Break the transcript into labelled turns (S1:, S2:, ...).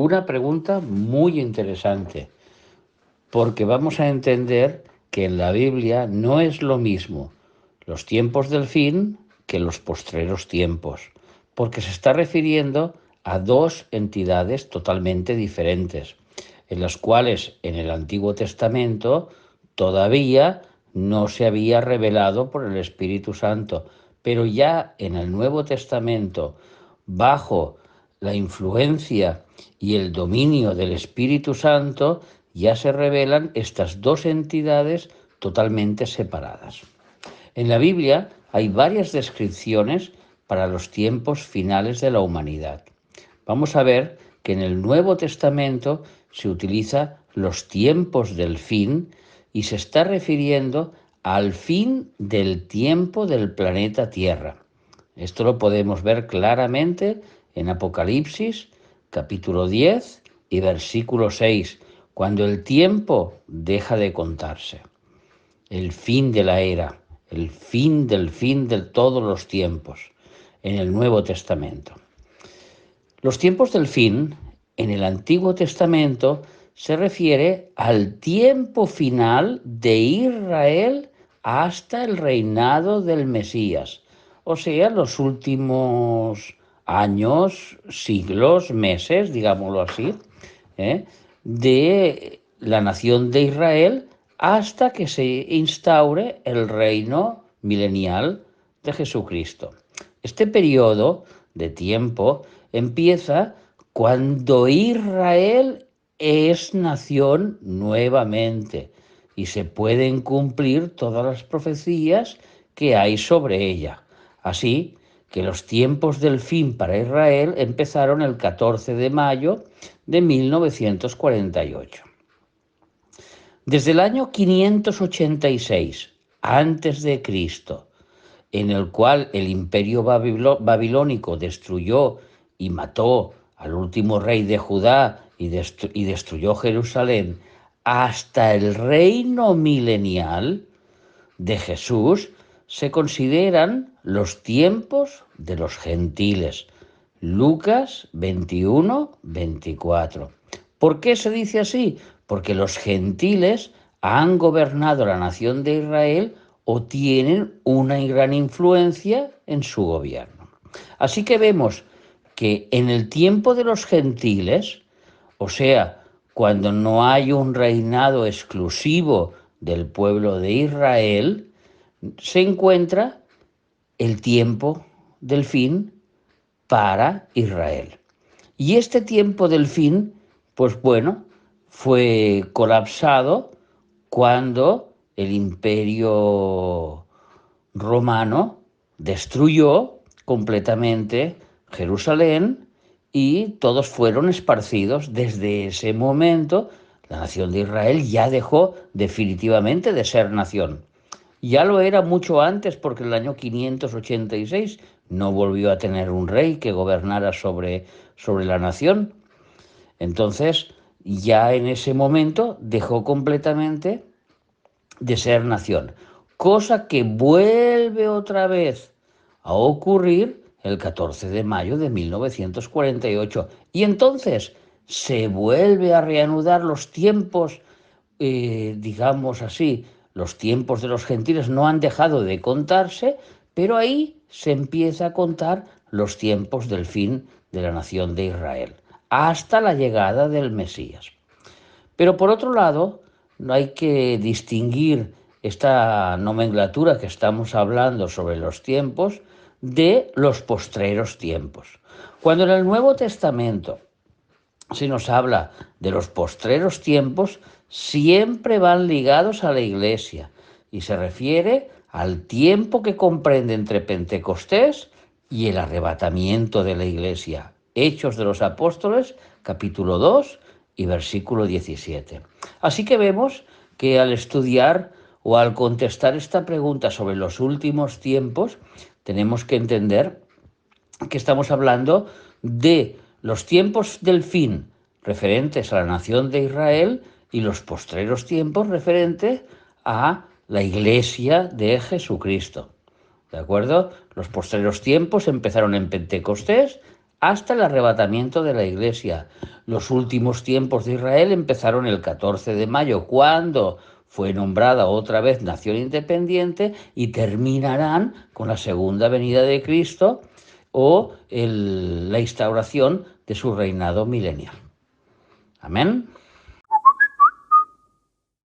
S1: Una pregunta muy interesante, porque vamos a entender que en la Biblia no es lo mismo los tiempos del fin que los postreros tiempos, porque se está refiriendo a dos entidades totalmente diferentes, en las cuales en el Antiguo Testamento todavía no se había revelado por el Espíritu Santo, pero ya en el Nuevo Testamento, bajo la influencia y el dominio del Espíritu Santo, ya se revelan estas dos entidades totalmente separadas. En la Biblia hay varias descripciones para los tiempos finales de la humanidad. Vamos a ver que en el Nuevo Testamento se utiliza los tiempos del fin y se está refiriendo al fin del tiempo del planeta Tierra. Esto lo podemos ver claramente en Apocalipsis, capítulo 10 y versículo 6, cuando el tiempo deja de contarse. El fin de la era, el fin de todos los tiempos, en el Nuevo Testamento. Los tiempos del fin, en el Antiguo Testamento, se refiere al tiempo final de Israel hasta el reinado del Mesías, o sea, los últimos años, siglos, meses, digámoslo así, de la nación de Israel hasta que se instaure el reino milenial de Jesucristo. Este periodo de tiempo empieza cuando Israel es nación nuevamente y se pueden cumplir todas las profecías que hay sobre ella. Así que los tiempos del fin para Israel empezaron el 14 de mayo de 1948. Desde el año 586 antes de Cristo, en el cual el imperio babilónico destruyó y mató al último rey de Judá y destruyó Jerusalén, hasta el reino milenial de Jesús, se consideran los tiempos de los gentiles. Lucas 21, 24. ¿Por qué se dice así? Porque los gentiles han gobernado la nación de Israel o tienen una gran influencia en su gobierno. Así que vemos que en el tiempo de los gentiles, o sea, cuando no hay un reinado exclusivo del pueblo de Israel, se encuentra el tiempo del fin para Israel. Y este tiempo del fin, pues bueno, fue colapsado cuando el imperio romano destruyó completamente Jerusalén y todos fueron esparcidos. Desde ese momento, la nación de Israel ya dejó definitivamente de ser nación. Ya lo era mucho antes porque en el año 586 no volvió a tener un rey que gobernara sobre la nación. Entonces, ya en ese momento dejó completamente de ser nación, cosa que vuelve otra vez a ocurrir el 14 de mayo de 1948. Y entonces se vuelve a reanudar los tiempos, digamos así, los tiempos de los gentiles no han dejado de contarse, pero ahí se empieza a contar los tiempos del fin de la nación de Israel, hasta la llegada del Mesías. Pero por otro lado, no hay que distinguir esta nomenclatura que estamos hablando sobre los tiempos de los postreros tiempos. Cuando en el Nuevo Testamento se nos habla de los postreros tiempos, siempre van ligados a la Iglesia y se refiere al tiempo que comprende entre Pentecostés y el arrebatamiento de la Iglesia. Hechos de los Apóstoles, capítulo 2 y versículo 17. Así que vemos que al estudiar o al contestar esta pregunta sobre los últimos tiempos, tenemos que entender que estamos hablando de los tiempos del fin referentes a la nación de Israel y los postreros tiempos referentes a la Iglesia de Jesucristo. ¿De acuerdo? Los postreros tiempos empezaron en Pentecostés hasta el arrebatamiento de la Iglesia. Los últimos tiempos de Israel empezaron el 14 de mayo, cuando fue nombrada otra vez nación independiente, y terminarán con la segunda venida de Cristo o la instauración de su reinado milenial. Amén.